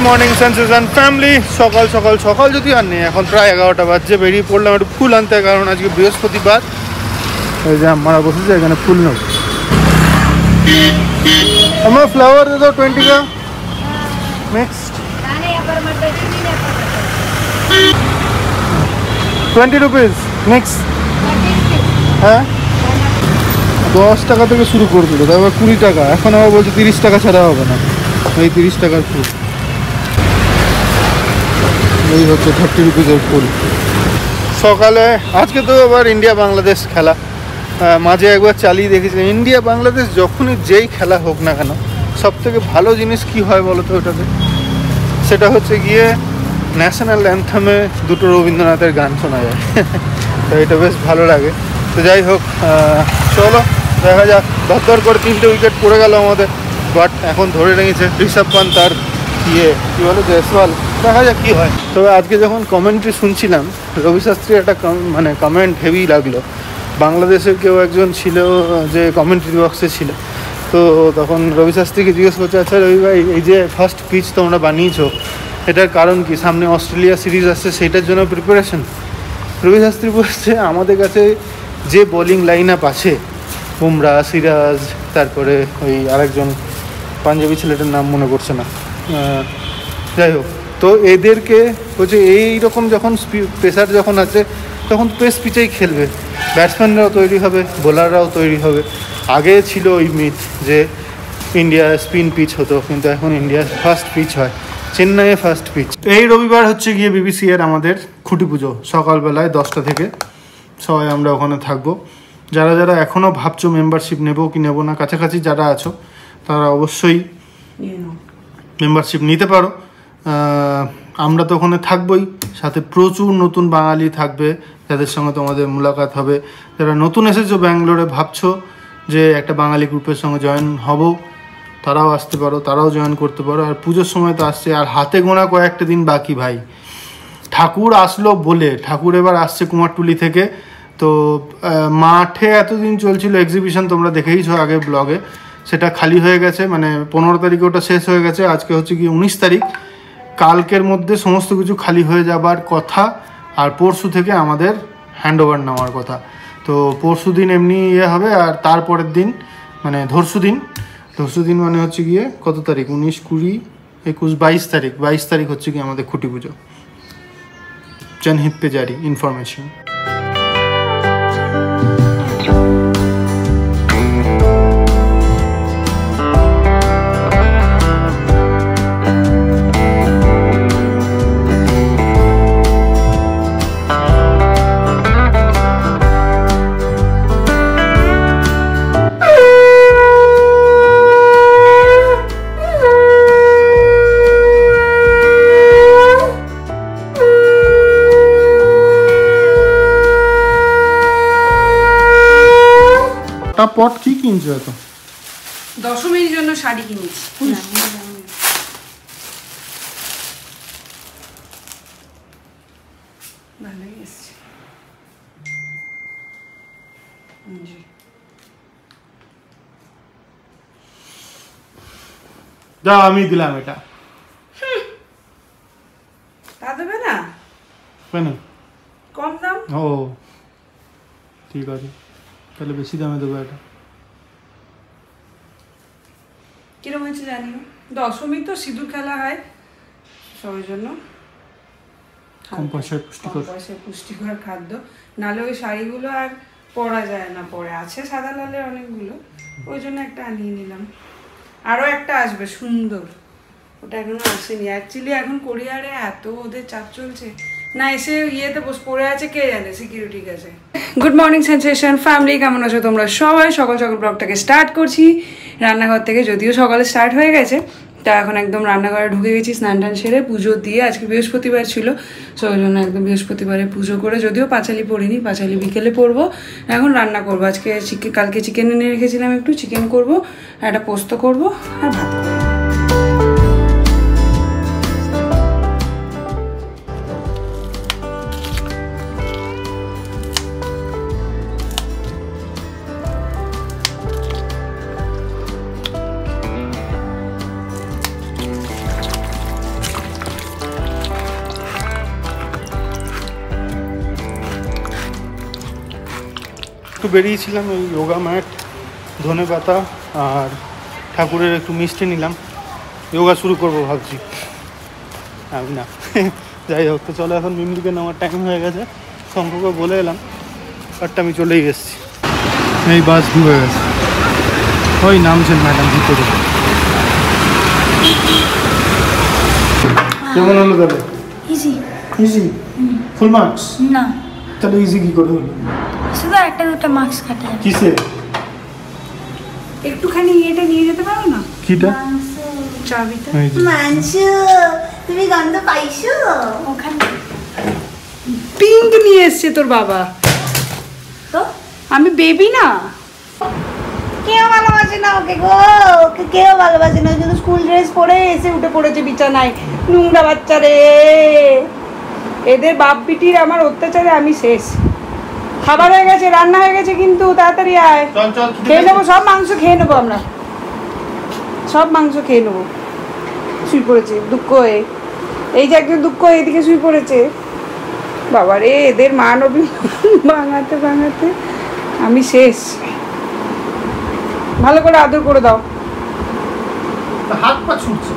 Morning sensation family. সকাল সকাল সকাল যদি আর নেই, এখন প্রায় 11টা বাজছে। বেরিয়ে পড়লাম একটু ফুল আনতে, কারণ আজকে বৃহস্পতিবার। এই যে আমরা বসেছি এখানে ফুল নেব। আমার ফ্লাওয়ার দে দাও 20 का নেক্সট 20 रुपीज নেক্সট। হ্যাঁ 10 টাকা থেকে শুরু করে দিল, তারপর 20 টাকা, এখন আবার বলছে 30 টাকা ছাড়া হবে না। এই 30 টাকার ফুল, এই হচ্ছে 30 রুপিজের ফুল। সকালে আজকে তো আবার ইন্ডিয়া বাংলাদেশ খেলা, মাঝে একবার চালিয়ে দেখেছিলাম। ইন্ডিয়া বাংলাদেশ যখনই যেই খেলা হোক না কেন, সব থেকে ভালো জিনিস কি হয় বলো তো ওটাতে? সেটা হচ্ছে গিয়ে ন্যাশনাল অ্যান্থেমে দুটো রবীন্দ্রনাথের গান শোনা যায়। তো এটা বেশ ভালো লাগে। তো যাই হোক, চলো দেখা যাক। দর করে 3টে উইকেট পড়ে গেল আমাদের, বাট এখন ধরে নিয়েছে ঋষভ পান্ত আর কী বলে জয়সওয়াল। দেখা যাক কী হয়। তবে আজকে যখন কমেন্ট্রি শুনছিলাম, রবি শাস্ত্রীর একটা কমেন্ট হেভি লাগলো। বাংলাদেশের কেউ একজন ছিল যে কমেন্ট্রি বক্সে ছিল, তো তখন রবি শাস্ত্রীকে জিজ্ঞেস করছে, আচ্ছা রবি ভাই, এই যে ফার্স্ট পিচ তোমরা বানিয়েছো, এটার কারণ কি? সামনে অস্ট্রেলিয়া সিরিজ আসছে, সেইটার জন্য প্রিপারেশন? রবি শাস্ত্রী বলছে, আমাদের কাছে যে বোলিং লাইন আপ আছে, বুমরা, সিরাজ, তারপরে ওই আরেকজন পাঞ্জাবি ছেলেটার নাম মনে পড়ছে না, যাই হোক, তো এদেরকে হচ্ছে এইরকম যখন পেসার যখন আছে, তখন পেস পিচেই খেলবে। ব্যাটসম্যানরাও তৈরি হবে, বোলাররাও তৈরি হবে। আগে ছিল ওই মিথ যে ইন্ডিয়া স্পিন পিচ হতো, কিন্তু এখন ইন্ডিয়ার ফার্স্ট পিচ হয়, চেন্নাইয়ে ফার্স্ট পিচ। এই রবিবার হচ্ছে গিয়ে BBC এর আমাদের খুঁটি পুজো, সকালবেলায় 10টা থেকে সবাই আমরা ওখানে থাকবো। যারা যারা এখনও ভাবছো মেম্বারশিপ নেবো কি নেবো না, কাছাকাছি যারা আছো তারা অবশ্যই মেম্বারশিপ নিতে পারো। আমরা তো ওখানে থাকবোই, সাথে প্রচুর নতুন বাঙালি থাকবে যাদের সঙ্গে তোমাদের মুলাকাত হবে। যারা নতুন এসেছো ব্যাঙ্গালোরে, ভাবছো যে একটা বাঙালি গ্রুপের সঙ্গে জয়েন হব, তারাও আসতে পারো, তারাও জয়েন করতে পারো। আর পুজোর সময় তো আসছে, আর হাতে গোনা কয়েকটা দিন বাকি ভাই। ঠাকুর আসলো বলে, ঠাকুর এবার আসছে কুমারটুলি থেকে। তো মাঠে এতদিন চলছিল এক্সিবিশন, তোমরা দেখেইছো আগে ব্লগে, সেটা খালি হয়ে গেছে। মানে 15 তারিখে ওটা শেষ হয়ে গেছে, আজকে হচ্ছে কি 19 তারিখ। কালকের মধ্যে সমস্ত কিছু খালি হয়ে যাবার কথা, আর পরশু থেকে আমাদের হ্যান্ডওভার নেওয়ার কথা। তো পরশু দিন এমনি হবে, আর তারপরের দিন মানে ধরশু দিন মানে হচ্ছে গিয়ে কত তারিখ? 19, 20, 21, 22 তারিখ হচ্ছে কি আমাদের খুঁটি পুজো। জনহিত পে জারি ইনফরমেশন। পট কি কিনছো এত? দশমীর জন্য শাড়ি কিনেছি। ভালোই এসছে। দাও, আমি দিলাম এটা। তা দেবে না কেন? কম দাম। ও ঠিক আছে, তাহলে বেশি দামে দেবো এটা। কিরকম হয়েছে জানিও। দশমী তো সিঁদুর খেলা হয়, সবার জন্য কম পয়সায় পুষ্টিকর খাদ্য। নাহলে ওই শাড়িগুলো আর পরা যায় না, পরে আছে সাদা লালের অনেকগুলো, ওই জন্য একটা আনিয়ে নিলাম। আরও একটা আসবে সুন্দর, ওটা এখনো আসেনি। অ্যাকচুয়ালি এখন কোরিয়ারে এত ওদের চাপ চলছে না, এসে ইয়েতে পড়ে আছে, কে জানে সিকিউরিটি কাছে। গুড মর্নিং সেন্সেশন ফ্যামিলি, কেমন আছো তোমরা সবাই? সকাল সকাল ব্লগটাকে স্টার্ট করছি রান্নাঘর থেকে, যদিও সকালে স্টার্ট হয়ে গেছে। তা এখন একদম রান্নাঘরে ঢুকে গেছি, স্নান টান সেরে পুজো দিয়ে। আজকে বৃহস্পতিবার ছিল, সো ওই জন্য একদম বৃহস্পতিবারে পুজো করে, যদিও পাঁচালি পড়িনি, পাঁচালি বিকেলে পড়বো। এখন রান্না করবো আজকে কালকে চিকেন এনে রেখেছিলাম, একটু চিকেন করবো, একটা পোস্ত করবো আর ভাত করবো। একটু বেরিয়েছিলাম, ওই যোগা ম্যাট, ধনে পাতা আর ঠাকুরের একটু মিষ্টি নিলাম। যোগা শুরু করবো ভাবছি, আমি না। যাই হোক, তো চলো এখন মিমলিকে নেওয়ার টাইম হয়ে গেছে। শঙ্করকে বলে এলাম, বাটটা আমি চলেই এসেছি। এই বাস ঢুকে গেছে, ওই নামছেন ম্যাডাম ভিতরে। কেমন হলো তাহলে? ইজি। ইজি? Full marks? না, তাহলে ইজি কি করে হলো? শুধু একটা দুটো মার্কস কাটা যাবে। কিসে? একটুখানি এটা নিয়ে যেতে পারো না, কিটা? চাবিটা। এই যে। মাংসু, তুমি গন্ধ পাইছো? ওখানে পিঙ্ক নিয়ে এসছে তোর বাবা। তো আমি বেবি না। কেউ ভালোবাসে না ওকে গো, ওকে কেউ ভালোবাসে না। কিন্তু স্কুল ড্রেস পরে এসে উঠে পড়েছে বিছানায়, নোংরা বাচ্চা রে। এদের বাপ বিটির আমার অত্যাচারে আমি শেষ। খাবার হয়ে গেছে, রান্না হয়ে গেছে, কিন্তু তাড়াতাড়ি আয়। চল চল, খেয়ে নেবো, সব মাংস খেয়ে নেবো আমরা, সব মাংস খেয়ে নেবো। শুয়ে পড়েছে দুঃখ হয়ে, এই যে একজন দুঃখ হয়ে এদিকে শুয়ে পড়েছে। বাবা রে, এদের মান অভিমান ভাঙাতে ভাঙাতে আমি শেষ। ভালো করে আদর করে দাও। হাত পা ছুটছে।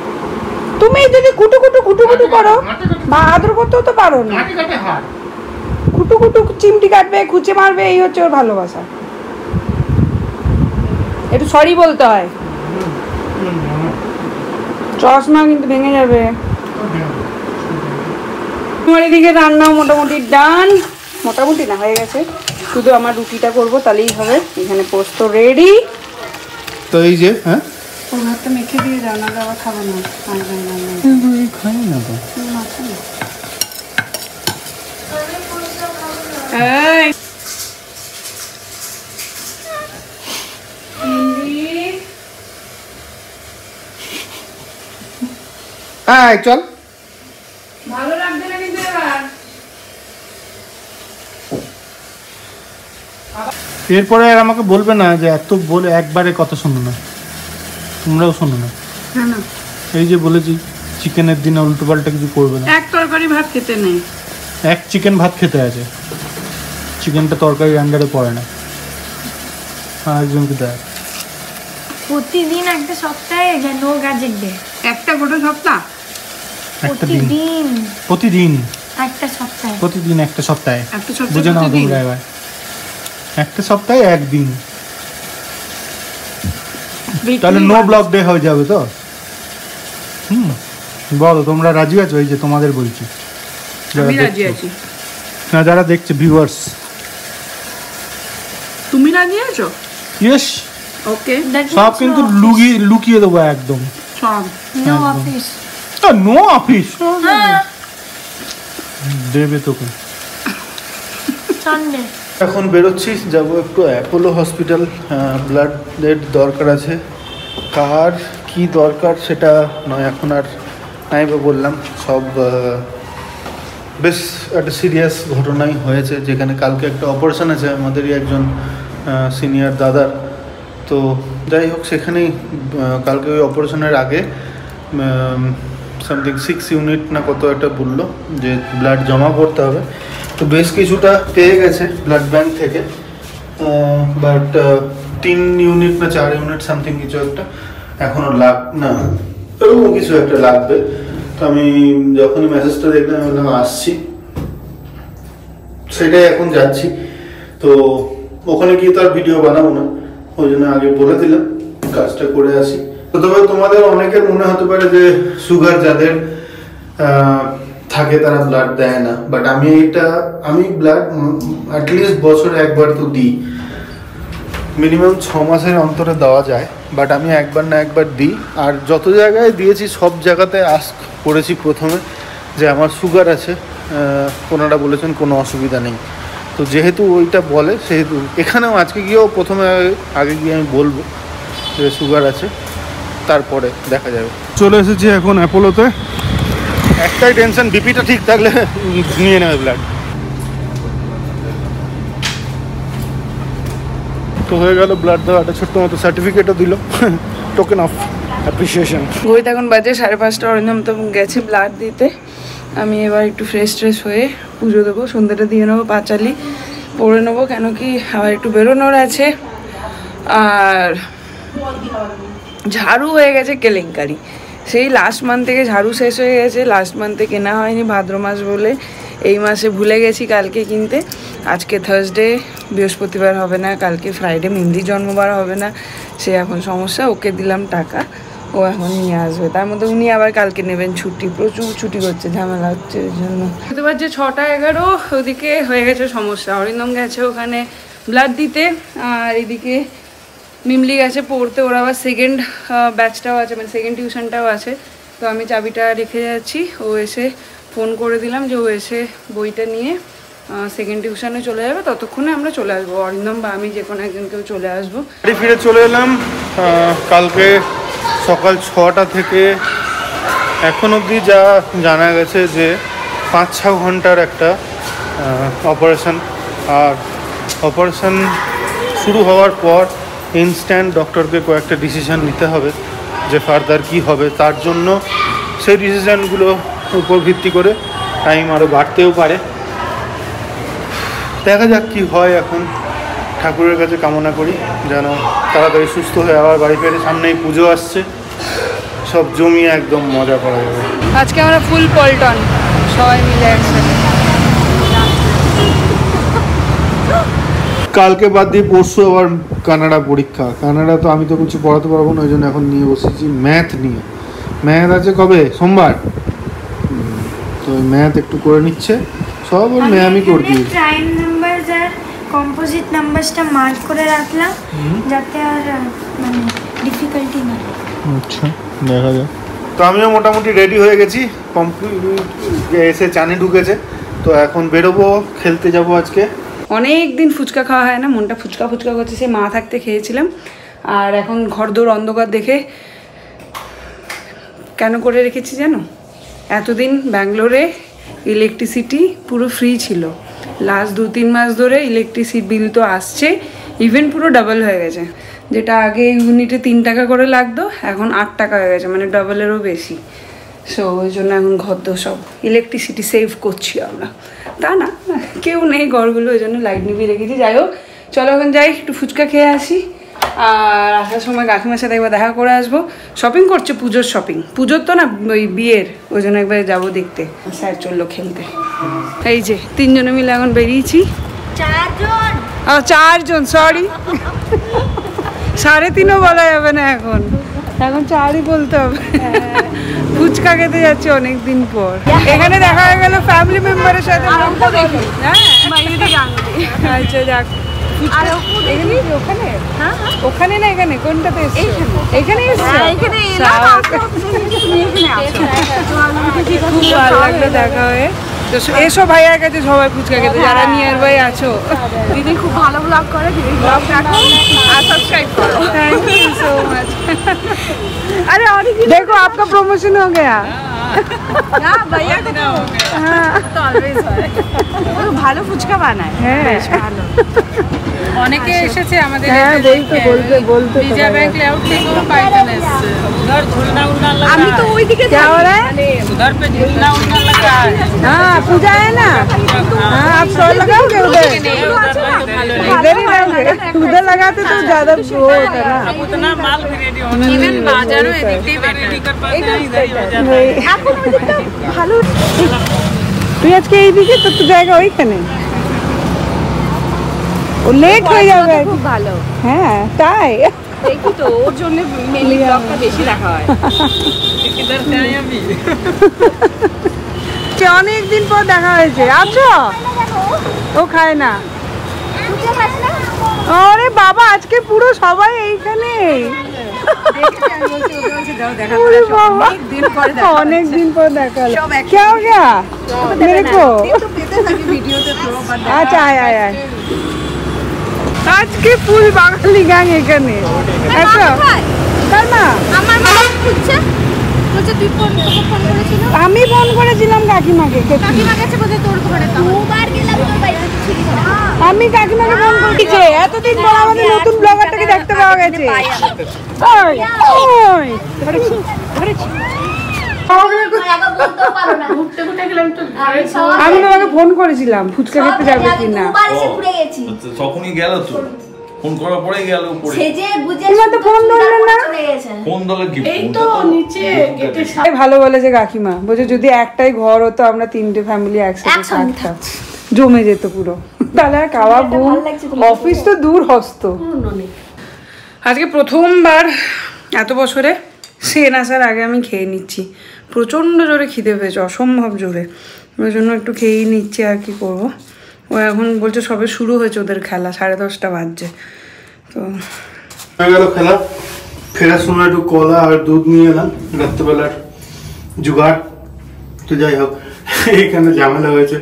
তুমি যদি কুটু কুটু কুটু কুটু করো বা আদর করতেও তো পারো না। কাটে কাটে হাত। কুটু কুটু চিমটি কাটবে, খুঁচে মারবে, এই হচ্ছে ওর ভালোবাসা। একটু সরি বলতে হয়। চশমা কিন্তু ভেঙে যাবে। আমার এদিকে রান্না মোটামুটি ডান, মোটামুটি না হয়ে গেছে, শুধু আমার রুটিটা করব, তাহলেই হবে। এখানে পোস্ত রেডি। তো এই যে, হ্যাঁ ওর ভাতটা মেখে দিয়ে যাও, নাহলে আবার খাবো না। খাই না তো। এই হ্যাঁ চল। ভালো লাগবে না কিন্তু এবার। এরপরে আর আমাকে বলবে না যে এত বলে একবারে কথা শোনো না, তোমরাও শোনো না। না না, এই যে বলেছি চিকেনের দিনে উল্টো পাল্টা কিছু করবে না। এক তরকারি ভাত খেতে নেই। এক চিকেন ভাত খেতে আছে, চিকেনটা তরকারি আন্ডারে পড়ে না। একজনকে দেয় প্রতিদিন একটা সপ্তাহে নো গ্যাজেট ডে। একটা গোটা সপ্তাহ, একটা দিন, প্রতিদিন প্রতিদিন, একটা সপ্তাহে। প্রতিদিন একটা সপ্তাহে। একটা সপ্তাহে বুঝে নাও প্রতিদিন। তোমরা এবার, একটা সপ্তাহে একদিন। তাহলে নো ব্লক ডে হয়ে যাবে তো। বলো তোমরা রাজি আছো? এই যে তোমাদের বলছি, আমি রাজি আছি। না যারা দেখছে ভিউয়ার্স। তুমি রাজি আছো? ইয়েস, ওকে। সব কিন্তু লুকিয়ে দেবো একদম। সব নো অফিস। নো অফিস হ্যাঁ, দেবে তোকে। সানডে। এখন বেরোচ্ছি, যাবো একটু অ্যাপোলো হসপিটাল। ব্লাডের দরকার আছে। কার কি দরকার সেটা নয়, এখন আর নাই বা বললাম। সব বেশ একটা সিরিয়াস ঘটনাই হয়েছে, যেখানে কালকে একটা অপারেশন আছে আমাদেরই একজন সিনিয়র দাদার। তো যাই হোক, সেখানেই কালকে ওই অপারেশনের আগে সামথিং 6 ইউনিট না কত একটা বললো যে ব্লাড জমা করতে হবে। তো বেশ কিছুটা পেয়ে গেছে ব্লাড ব্যাংক থেকে, বাট 3 ইউনিট না 4 ইউনিট সামথিং কিছু একটা এখনও না এরকম কিছু একটা লাগবে। তো আমি যখনই মেসেজটা দেখলাম আমি বললাম আসছি, সেটাই এখন যাচ্ছি। তো ওখানে গিয়ে তো আর ভিডিও বানাবো না, ওই জন্য আগে বলে দিলাম কাজটা করে আসি। তো তবে তোমাদের অনেকের মনে হতে পারে যে সুগার যাদের থাকে তারা ব্লাড দেয় না, বাট আমি ব্লাড অ্যাটলিস্ট বছরে একবার তো দিই, মিনিমাম 6 মাসের অন্তরে দেওয়া যায়, বাট আমি একবার না একবার দিই। আর যত জায়গায় দিয়েছি সব জায়গাতে আস্ক করেছি প্রথমে যে আমার সুগার আছে, ওনারা বলেছেন কোনো অসুবিধা নেই। তো যেহেতু ওইটা বলে, সেহেতু এখানেও আজকে গিয়েও প্রথমে আগে গিয়ে আমি বলবো যে সুগার আছে, তারপরে দেখা যাবে। চলে এসেছি এখন অ্যাপোলোতে। একটাই টেনশন, বিপিটা ঠিক থাকলে নিয়ে নেবে ব্লাড। তো হয়ে গেল ব্লাড দেওয়া, একটা ছোট্ট মতো সার্টিফিকেটও দিল, টোকেন অফ অ্যাপ্রিসিয়েশন। ঘড়িতে এখন বাজে 5:30, অরিন্দম তো গেছে ব্লাড দিতে। আমি এবার একটু ফ্রেশ হয়ে পুজো দেবো, সন্ধ্যাটা দিয়ে নেবো। পরে নেবো, কেন কি আবার একটু বেরোনোর আছে। আর ঝাড়ু হয়ে গেছে কেলেঙ্কারি, সেই লাস্ট মান্থ থেকে ঝাড়ু শেষ হয়ে গেছে। লাস্ট মান্থে কেনা হয়নি ভাদ্র মাস বলে, এই মাসে ভুলে গেছি কালকে কিনতে। আজকে থার্সডে, বৃহস্পতিবার হবে না, কালকে ফ্রাইডে মেহেন্দির জন্মবার হবে না, সে এখন সমস্যা। ওকে দিলাম টাকা, ও এখন নিয়ে আসবে। তার মধ্যে উনি আবার কালকে নেবেন ছুটি, প্রচুর ছুটি করছে, ঝামেলা হচ্ছে এই জন্য। এবার যে 6টা-11 ওদিকে হয়ে গেছে সমস্যা। অরিন্দম গেছে ওখানে ব্লাড দিতে, আর এদিকে মিমলি গেছে পড়তে। ওর আবার সেকেন্ড ব্যাচটাও আছে, মানে সেকেন্ড টিউশনটাও আছে। তো আমি চাবিটা রেখে যাচ্ছি, ও এসে ফোন করে দিলাম যে ও এসে বইটা নিয়ে সেকেন্ড টিউশনে চলে যাবে, ততক্ষণে আমরা চলে আসবো, অরিন্দম বা আমি যে কোনো একজন কেউ চলে আসবো। বাড়ি ফিরে চলে এলাম। কালকে সকাল 6টা থেকে এখন অবধি যা জানা গেছে যে 5-6 ঘন্টার একটা অপারেশন। আর অপারেশন শুরু হওয়ার পর ইনস্ট্যান্ট ডক্টরকে কয়েকটা ডিসিশান নিতে হবে যে ফার্দার কী হবে। তার জন্য সেই ডিসিশানগুলো উপর ভিত্তি করে টাইম আরও বাড়তেও পারে। দেখা যাক কী হয়। এখন ঠাকুরের কাছে কামনা করি যেন তাড়াতাড়ি সুস্থ হয়ে আবার বাড়ি ফেরে। সামনেই পুজো আসছে, সব জমিয়ে একদম মজা করা যাবে। আজকে আমরা ফুল পল্টন সবাই মিলে একসাথে। কালকে বাদ দিয়ে পরশু আবার কানাডা পরীক্ষা। কানাডা তো আমি তো কিছু পড়াতে পারবো না, ওই জন্য এখন নিয়ে বসেছি ম্যাথ নিয়ে। ম্যাথ আছে কবে? সোমবার। তো ম্যাথ একটু করে নিচ্ছে সব, ওর ম্যামই করে দিয়েছে। প্রাইম নাম্বারস আর কম্পোজিট নাম্বারসটা মার্ক করে রাখলাম যাতে আর মানে ডিফিকাল্টি না। আচ্ছা, দেখা যাক। তো আমিও মোটামুটি রেডি হয়ে গেছি, এসে চানে ঢুকেছে। তো এখন বেরোবো, খেলতে যাব আজকে। অনেক দিন ফুচকা খাওয়া হয় না, মনটা ফুচকা ফুচকা করছে। সে মা থাকতে খেয়েছিলাম, আর এখন ঘরদোর অন্ধকার দেখে কেন করে রেখেছি জানো? এতদিন ব্যাঙ্গালোরে ইলেকট্রিসিটি পুরো ফ্রি ছিল। লাস্ট 2-3 মাস ধরে ইলেকট্রিসিটি বিল তো আসছে, ইভেন পুরো ডাবল হয়ে গেছে। যেটা আগে ইউনিটে 3 টাকা করে লাগতো, এখন 8 টাকা হয়ে গেছে, মানে ডাবলেরও বেশি। সো ওই জন্য এখন ঘরদোর সব ইলেকট্রিসিটি সেভ করছি আমরা। তা না, কেউ নেই ঘরগুলো, ওই জন্য লাইট নিভিয়ে রেখেছি। যাই হোক, চলো এখন যাই, একটু ফুচকা খেয়ে আসি। আর আসার সময় কাকিমার সাথে একবার দেখা করে আসবো। শপিং করছে, পুজোর শপিং। পুজোর তো না, ওই বিয়ের, ওই জন্য একবার যাবো দেখতে। স্যার চললো খেলতে। এই যে 3 জনে মিলে এখন বেরিয়েছি। 4 জন, সরি 3.5 বলা যাবে না, এখন 4ই বলতে হবে। ফুচকা খেতে যাচ্ছি অনেকদিন পর। এখানে দেখা হয়ে গেল ফ্যামিলি মেম্বারের সাথে। আচ্ছা যাক, ওখানে না এখানে কোনটাতে এসছো? এখানে এসছো? খুব ভালো লাগলো দেখা হয়ে। তো এসো ভাইয়ার কাছে সবাই ফুচকা খেতে, যারা নিয়ার বাই আছো। দিদি খুব ভালো ব্লগ করে, দিদি ব্লগ রাখো আর সাবস্ক্রাইব করো। Thank you so much. अरे और देखो आपका प्रमोशन हो गया। ভাইয়া তো অলওয়েজ হয়, ভালো ফুচকা বানায়। হ্যাঁ ভালো। অনেকে এসেছে আমাদের হ্যাঁ, বলতে বিজয়া ব্যাংক লেআউট থেকেও কয়েকজন এসেছে। उधर झूलना उलना लगा আমি তো ওইদিকে क्या हो रहा है? उधर पे झूलना उलना लगा है। हाँ पूजा है ना, हाँ आप स्टॉल लगाओगे उधर? इधर ही रहोगे? उधर लगाते तो ज्यादा वो होता ना। अब उतना माल भी रेडी होना चाहिए। इवन बाजारों में दिखते रेडी कर पाते हैं, इधर ही हो जाता है। এখন ওইদিকটা ভালো। তুই আজকে এইদিকে তো তুই জায়গা ওইখানে, ও লেট হয়ে যাবে। খুব ভালো। হ্যাঁ তাই দেখি তো, ওর জন্য মেনলি ব্লগটা বেশি দেখা হয়। किधर से आए अभी? অনেক দিন পর দেখা হয়েছে। আচ্ছা ও খায় না। আরে বাবা, আজকে পুরো সবাই এইখানে। ওরে বাবা, অনেক দিন পর দেখা হলো। क्या हो गया मेरे को? আচ্ছা আয় আয় আয়। আজকে ফুল বাঙালি গ্যাং এখানে। আচ্ছা তাই না, আমার মা খুঁজছে, বলছে তুই ফোন করেছিল। আমি ফোন করেছিলাম কাকিমাকে। কাকিমা গেছে বোধহয় তোর ঘরে, তো দুবার গেলাম তোর বাড়িতে ছিল না। আমি কাকিমাকে ফোন করেছি। এতদিন পর আমাদের নতুন ব্লগারটাকে দেখতে পাওয়া গেছে। ওই ওই ধরেছি ধরেছি। আমি তোমাকে ফোন করেছিলাম ফুচকা খেতে যাবে কিনা। তখনই গেল তো, ফোন করার পরে গেল উপরে। তোমার তো ফোন ধরলে না। ফোন দলে কি এই তো নিচে গেটে ভালো বলেছে কাকিমা, বলছে যদি একটাই ঘর হতো আমরা 3টে ফ্যামিলি একসাথে থাকতাম, জমে যেত পুরো। তাহলে আর খাওয়া ঘুম, অফিস তো দূর হস্ত। আজকে প্রথমবার এত বছরে সেন আসার আগে আমি খেয়ে নিচ্ছি। প্রচণ্ড জোরে খিদে পেয়েছে, অসম্ভব জোরে। ওই জন্য একটু খেয়েই নিচ্ছি, আর কি করবো। ও এখন বলছে সবে শুরু হয়েছে ওদের খেলা, 10:30 বাজছে। তো হয়ে গেল খেলা। ফেরার সময় একটু কলা আর দুধ নিয়ে এলাম, রাত্রেবেলার জোগাড়। তো যাই হোক, এখানে ঝামেলা হয়েছে।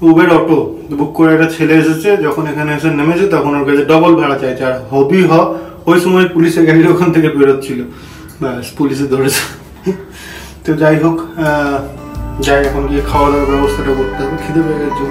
উবের অটো বুক করে একটা ছেলে এসেছে, যখন এখানে এসে নেমেছে তখন ওর কাছে ডবল ভাড়া চাইছে। আর ওই সময় পুলিশের গাড়ি ওখান থেকে বেরোচ্ছিল, ব্যাস পুলিশে ধরেছে। তো যাই হোক, যাই এখন গিয়ে খাওয়া দাওয়ার ব্যবস্থাটা করতে হবে, খিদে পেয়ে গেছে।